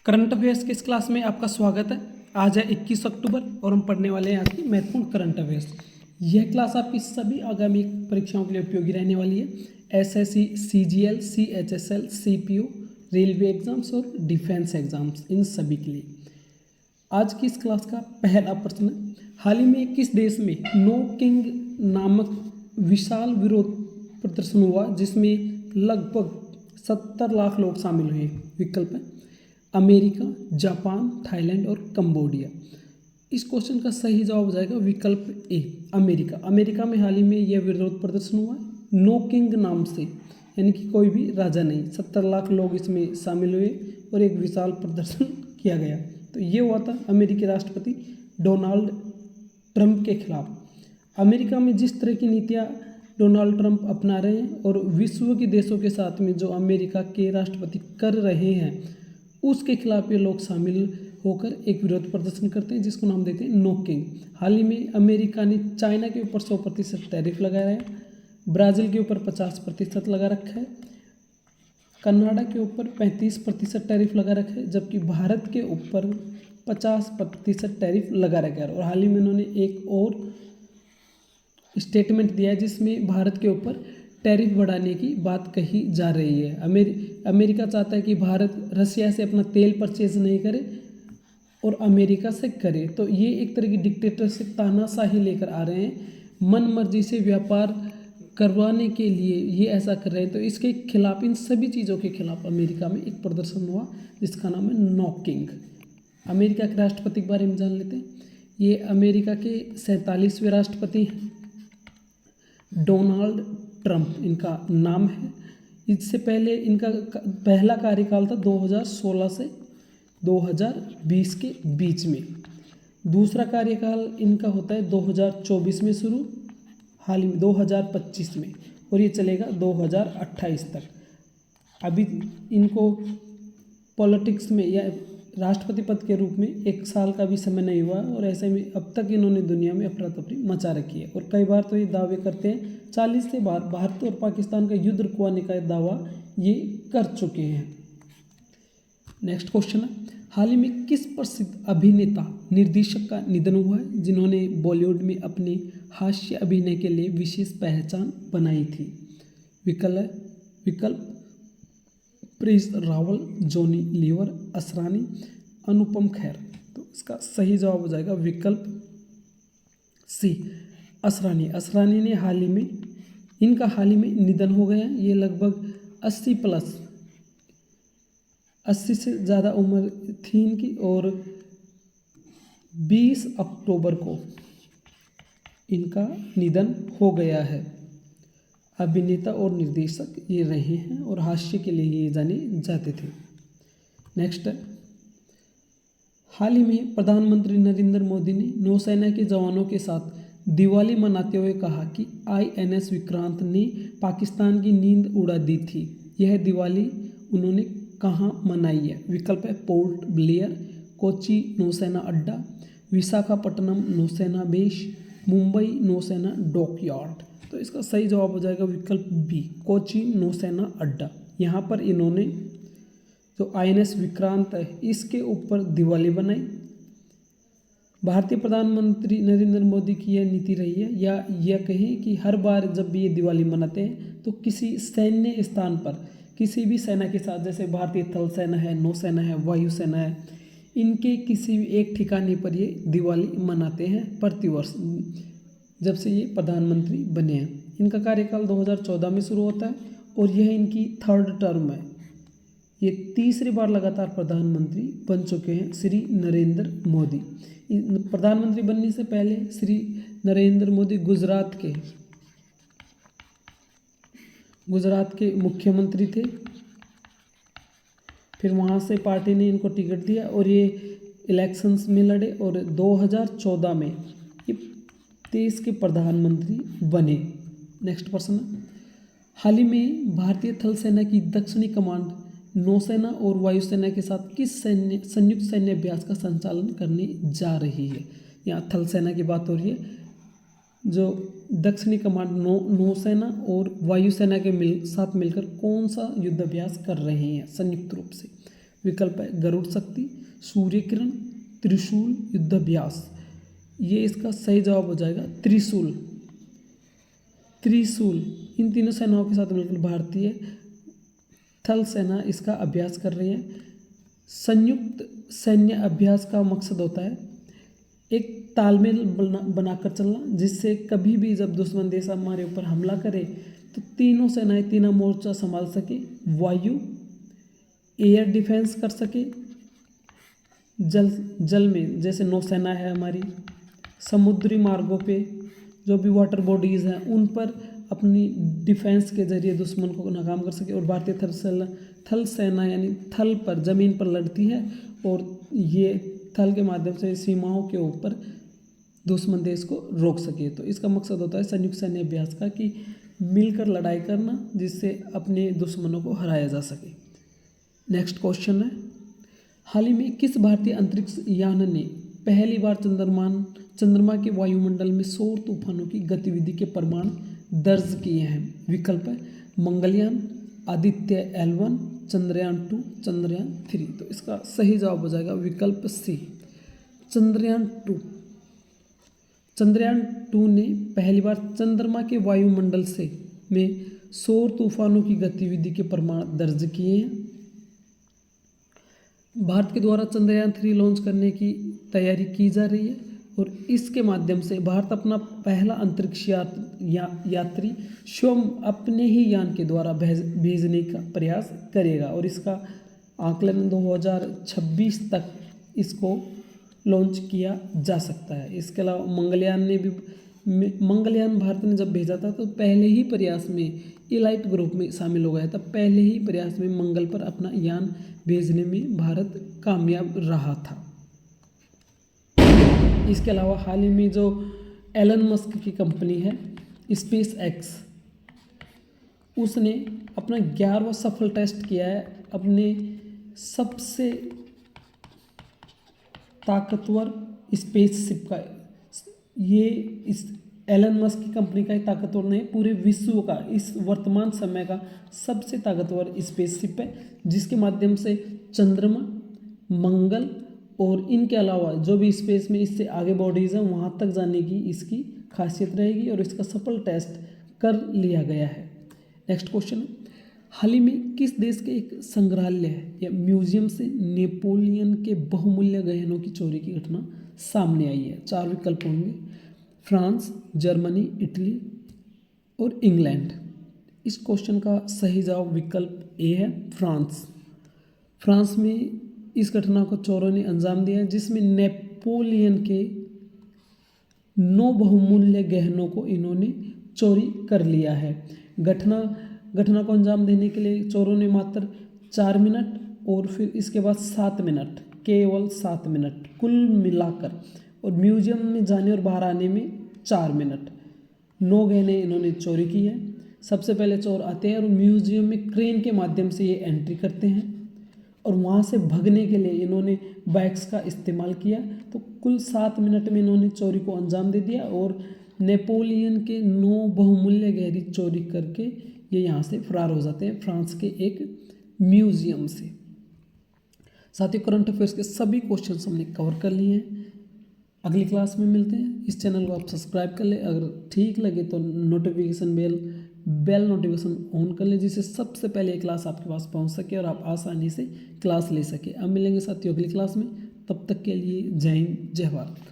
Current affairs की इस class में आपका स्वागत है। आज है 21 अक्टूबर और हम पढ़ने वाले हैं आज की महत्वपूर्ण करंट अफेयर्स। यह क्लास आपकी सभी आगामी परीक्षाओं के लिए उपयोगी रहने वाली है। SSC, CGL, CHSL, CPO, railway exams और डिफेंस एग्जाम्स, इन सभी के लिए। आज की इस क्लास का पहला प्रश्न है, हाल ही में किस देश में नो किंग नामक विशाल विरोध प्रदर्शन हुआ जिसमें लगभग 70 लाख लोग शामिल हुए? विकल्प है अमेरिका, जापान, थाईलैंड और कंबोडिया। इस क्वेश्चन का सही जवाब हो जाएगा विकल्प ए, अमेरिका। अमेरिका में हाल ही में यह विरोध प्रदर्शन हुआ नो किंग नाम से, यानी कि कोई भी राजा नहीं। 70 लाख लोग इसमें शामिल हुए और एक विशाल प्रदर्शन किया गया। तो ये हुआ था अमेरिकी राष्ट्रपति डोनाल्ड ट्रंप के खिलाफ। अमेरिका में जिस तरह की नीतियाँ डोनाल्ड ट्रंप अपना रहे हैं और विश्व के देशों के साथ में जो अमेरिका के राष्ट्रपति कर रहे हैं, उसके खिलाफ ये लोग शामिल होकर एक विरोध प्रदर्शन करते हैं जिसको नाम देते हैं नो किंग। हाल ही में अमेरिका ने चाइना के ऊपर 100% टैरिफ लगाया है, ब्राज़ील के ऊपर 50% लगा रखा है, कनाडा के ऊपर 35% टैरिफ लगा रखा है, जबकि भारत के ऊपर 50% टैरिफ लगा रखा है। और हाल ही में उन्होंने एक और स्टेटमेंट दिया है जिसमें भारत के ऊपर टैरिफ बढ़ाने की बात कही जा रही है। अमेरिका चाहता है कि भारत रसिया से अपना तेल परचेज नहीं करे और अमेरिका से करे। तो ये एक तरह की डिक्टेटरशिप, तानाशाही लेकर आ रहे हैं। मन मर्जी से व्यापार करवाने के लिए ये ऐसा कर रहे हैं। तो इसके खिलाफ, इन सभी चीज़ों के खिलाफ अमेरिका में एक प्रदर्शन हुआ जिसका नाम है नो किंग। अमेरिका के राष्ट्रपति के बारे में जान लेते हैं। ये अमेरिका के 47वें राष्ट्रपति हैं, डोनाल्ड ट्रंप इनका नाम है। इससे पहले इनका पहला कार्यकाल था 2016 से 2020 के बीच में। दूसरा कार्यकाल इनका होता है 2024 में शुरू, हाल ही में 2025 में, और ये चलेगा 2028 तक। अभी इनको पॉलिटिक्स में या राष्ट्रपति पद के रूप में 1 साल का भी समय नहीं हुआ और ऐसे में अब तक इन्होंने दुनिया में अफरा तफरी मचा रखी है। और कई बार तो ये दावे करते हैं 40 से बार भारत और पाकिस्तान का युद्ध रुकवाने का दावा ये कर चुके हैं। नेक्स्ट क्वेश्चन है, हाल ही में किस प्रसिद्ध अभिनेता निर्देशक का निधन हुआ है जिन्होंने बॉलीवुड में अपने हास्य अभिनय के लिए विशेष पहचान बनाई थी? विकल्प प्रिंस रावल, जॉनी लीवर, असरानी, अनुपम खेर। तो इसका सही जवाब हो जाएगा विकल्प सी, असरानी। असरानी ने इनका हाल ही में निधन हो गया। ये लगभग 80 से ज़्यादा उम्र थी इनकी और 20 अक्टूबर को इनका निधन हो गया है। अभिनेता और निर्देशक ये रहे हैं और हास्य के लिए ये जाने जाते थे। नेक्स्ट है, हाल ही में प्रधानमंत्री नरेंद्र मोदी ने नौसेना के जवानों के साथ दिवाली मनाते हुए कहा कि INS विक्रांत ने पाकिस्तान की नींद उड़ा दी थी। यह दिवाली उन्होंने कहाँ मनाई है? विकल्प है पोर्ट ब्लेयर, कोची नौसेना अड्डा, विशाखापट्टनम नौसेना बेस, मुंबई नौसेना डॉकयार्ड। तो इसका सही जवाब हो जाएगा विकल्प बी, कोची नौसेना अड्डा। यहाँ पर इन्होंने जो INS विक्रांत है इसके ऊपर दिवाली बनाई। भारतीय प्रधानमंत्री नरेंद्र मोदी की यह नीति रही है, या यह कहें कि हर बार जब भी ये दिवाली मनाते हैं तो किसी सैन्य स्थान पर किसी भी सेना के साथ, जैसे भारतीय थल सेना है, नौसेना है, वायुसेना है, इनके किसी भी एक ठिकाने पर ये दिवाली मनाते हैं प्रतिवर्ष जब से ये प्रधानमंत्री बने हैं। इनका कार्यकाल 2014 में शुरू होता है और यह इनकी 3rd टर्म है। ये तीसरी बार लगातार प्रधानमंत्री बन चुके हैं श्री नरेंद्र मोदी। प्रधानमंत्री बनने से पहले श्री नरेंद्र मोदी गुजरात के मुख्यमंत्री थे। फिर वहाँ से पार्टी ने इनको टिकट दिया और ये इलेक्शंस में लड़े और 2014 में ये देश के प्रधानमंत्री बने। नेक्स्ट प्रश्न, हाल ही में भारतीय थल सेना की दक्षिणी कमांड नौसेना और वायुसेना के साथ किस संयुक्त सैन्य अभ्यास का संचालन करने जा रही है? यहाँ थल सेना की बात हो रही है। जो दक्षिणी कमांड नौसेना और वायुसेना के साथ मिलकर कौन सा युद्ध अभ्यास कर रहे हैं संयुक्त रूप से? विकल्प है गरुड़ शक्ति, सूर्य किरण, त्रिशूल, युद्धाभ्यास। ये इसका सही जवाब हो जाएगा त्रिशूल। त्रिशूल इन तीनों सेनाओं के साथ मिलकर भारतीय थल सेना इसका अभ्यास कर रही है। संयुक्त सैन्य अभ्यास का मकसद होता है एक तालमेल बनाकर चलना, जिससे कभी भी जब दुश्मन देश हमारे ऊपर हमला करे तो तीनों सेनाएं तीनों मोर्चा संभाल सके, वायु एयर डिफेंस कर सके, जल में जैसे नौसेना है हमारी, समुद्री मार्गों पे जो भी वाटर बॉडीज़ हैं उन पर अपनी डिफेंस के जरिए दुश्मन को नाकाम कर सके। और भारतीय थल सेना यानी थल पर ज़मीन पर लड़ती है और ये थल के माध्यम से सीमाओं के ऊपर दुश्मन देश को रोक सके। तो इसका मकसद होता है संयुक्त सैन्य अभ्यास का कि मिलकर लड़ाई करना, जिससे अपने दुश्मनों को हराया जा सके। नेक्स्ट क्वेश्चन है, हाल ही में किस भारतीय अंतरिक्ष यान ने पहली बार चंद्रमा के वायुमंडल में सौर तूफानों की गतिविधि के प्रमाण दर्ज किए हैं? विकल्प है मंगलयान, आदित्य L1, चंद्रयान 2, चंद्रयान 3। तो इसका सही जवाब हो जाएगा विकल्प सी, चंद्रयान 2। चंद्रयान 2 ने पहली बार चंद्रमा के वायुमंडल से में सौर तूफानों की गतिविधि के प्रमाण दर्ज किए हैं। भारत के द्वारा चंद्रयान 3 लॉन्च करने की तैयारी की जा रही है और इसके माध्यम से भारत अपना पहला अंतरिक्ष यात्री स्वयं अपने ही यान के द्वारा भेजने का प्रयास करेगा और इसका आकलन 2026 तक इसको लॉन्च किया जा सकता है। इसके अलावा मंगलयान भारत ने जब भेजा था तो पहले ही प्रयास में एलाइट ग्रुप में शामिल हो गया था। पहले ही प्रयास में मंगल पर अपना यान भेजने में भारत कामयाब रहा था। इसके अलावा हाल ही में जो एलन मस्क की कंपनी है स्पेस एक्स, उसने अपना 11वां सफल टेस्ट किया है अपने सबसे ताकतवर स्पेसशिप का। ये इस एलन मस्क की कंपनी का ही ताकतवर नहीं, पूरे विश्व का इस वर्तमान समय का सबसे ताकतवर स्पेसशिप है, जिसके माध्यम से चंद्रमा, मंगल और इनके अलावा जो भी स्पेस में इससे आगे बॉडीज़ हैं वहाँ तक जाने की इसकी खासियत रहेगी और इसका सफल टेस्ट कर लिया गया है। नेक्स्ट क्वेश्चन, हाल ही में किस देश के एक संग्रहालय या म्यूजियम से नेपोलियन के बहुमूल्य गहनों की चोरी की घटना सामने आई है? 4 विकल्प होंगे, फ्रांस, जर्मनी, इटली और इंग्लैंड। इस क्वेश्चन का सही जवाब विकल्प ए है, फ्रांस। फ्रांस में इस घटना को चोरों ने अंजाम दिया, जिसमें नेपोलियन के 9 बहुमूल्य गहनों को इन्होंने चोरी कर लिया है। घटना को अंजाम देने के लिए चोरों ने मात्र 4 मिनट और फिर इसके बाद 7 मिनट, केवल 7 मिनट कुल मिलाकर, और म्यूजियम में जाने और बाहर आने में 4 मिनट, 9 गहने इन्होंने चोरी की है। सबसे पहले चोर आते हैं और म्यूजियम में क्रेन के माध्यम से ये एंट्री करते हैं और वहाँ से भगने के लिए इन्होंने बाइक्स का इस्तेमाल किया। तो कुल 7 मिनट में इन्होंने चोरी को अंजाम दे दिया और नेपोलियन के 9 बहुमूल्य गहने चोरी करके ये यहाँ से फरार हो जाते हैं फ्रांस के एक म्यूजियम से। साथियों, करंट अफेयर्स के सभी क्वेश्चंस हमने कवर कर लिए हैं। अगली क्लास में मिलते हैं। इस चैनल को आप सब्सक्राइब कर ले, अगर ठीक लगे तो नोटिफिकेशन बेल नोटिफिकेशन ऑन कर ले, जिससे सबसे पहले क्लास आपके पास पहुंच सके और आप आसानी से क्लास ले सके। अब मिलेंगे साथियों अगली क्लास में, तब तक के लिए जय हिंद, जय भारत।